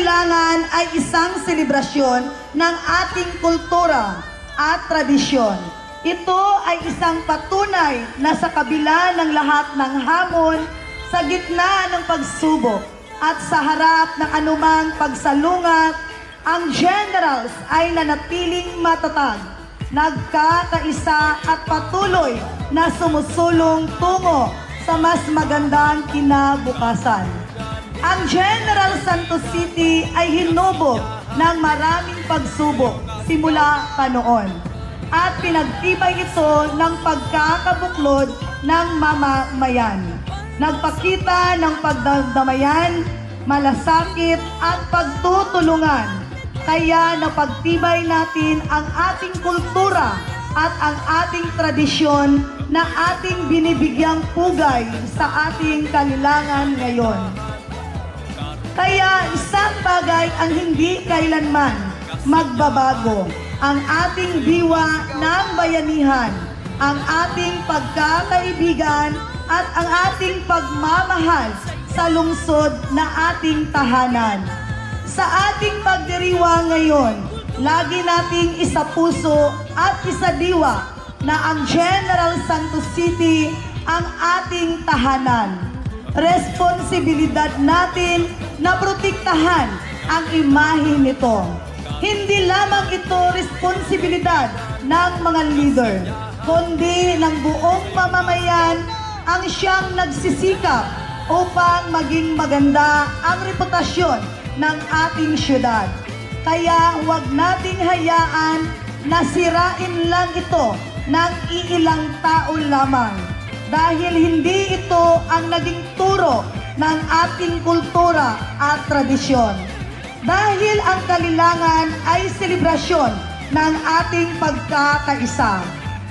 kalilangan ay isang selebrasyon ng ating kultura at tradisyon. Ito ay isang patunay na sa kabila ng lahat ng hamon, sa gitna ng pagsubok at sa harap ng anumang pagsalungat, ang Generals ay nanatiling matatag, nagkakaisa at patuloy na sumusulong tungo sa mas magandang kinabukasan. Ang General Santos City ay hinubog ng maraming pagsubok simula pa noon at pinagtibay ito ng pagkakabuklod ng mamamayan. Nagpakita ng pagdadamayan, malasakit at pagtutulungan. Kaya napagtibay natin ang ating kultura at ang ating tradisyon na ating binibigyang pugay sa ating kalilangan ngayon. Kaya isang bagay ang hindi kailanman magbabago, ang ating diwa ng bayanihan, ang ating pagkakaibigan at ang ating pagmamahal sa lungsod na ating tahanan. Sa ating pagdiriwang ngayon, lagi nating isapuso at isadiwa na ang General Santos City ang ating tahanan. Responsibilidad natin na protektahan ang imahe nito. Hindi lamang ito responsibilidad ng mga leader, kundi ng buong mamamayan ang siyang nagsisikap upang maging maganda ang reputasyon ng ating syudad. Kaya huwag nating hayaan na sirain lang ito ng iilang tao lamang, dahil hindi ito ang naging turo ng ating kultura at tradisyon. Dahil ang kalilangan ay selebrasyon ng ating pagkakaisa,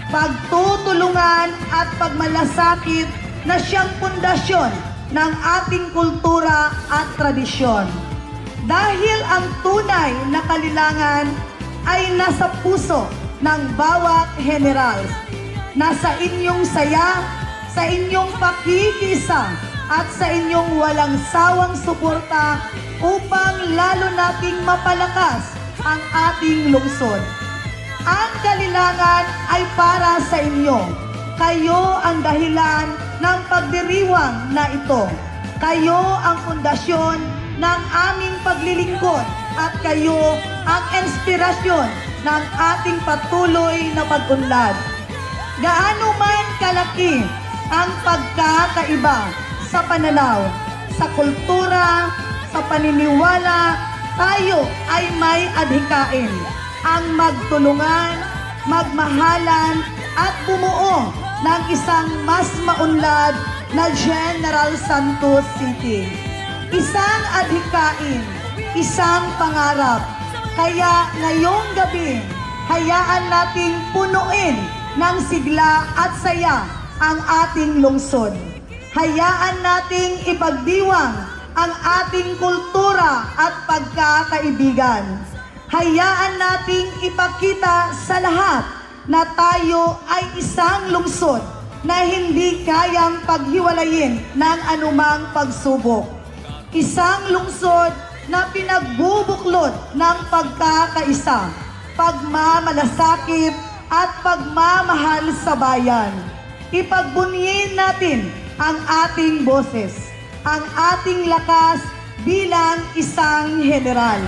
pagtutulungan at pagmalasakit na siyang pundasyon ng ating kultura at tradisyon. Dahil ang tunay na kalilangan ay nasa puso ng bawat general, nasa inyong saya, sa inyong pakikisa at sa inyong walang sawang suporta upang lalo nating mapalakas ang ating lungsod. Ang kalilangan ay para sa inyo. Kayo ang dahilan ng pagdiriwang na ito. Kayo ang pundasyon ng aming paglilingkod at kayo ang inspirasyon ng ating patuloy na pag-unlad. Gaano man kalaki ang pagkakaiba sa pananaw, sa kultura, sa paniniwala, tayo ay may adhikain ang magtulungan, magmahalan at bumuo ng isang mas maunlad na General Santos City. Isang adhikain, isang pangarap. Kaya ngayong gabi, hayaan nating punuin ng sigla at saya ang ating lungsod. Hayaan nating ipagdiwang ang ating kultura at pagkakaibigan. Hayaan nating ipakita sa lahat na tayo ay isang lungsod na hindi kayang paghiwalayin ng anumang pagsubok. Isang lungsod na pinagbubuklod ng pagkakaisa, pagmamalasakit at pagmamahal sa bayan. Ipagbunyin natin ang ating boses, ang ating lakas bilang isang general.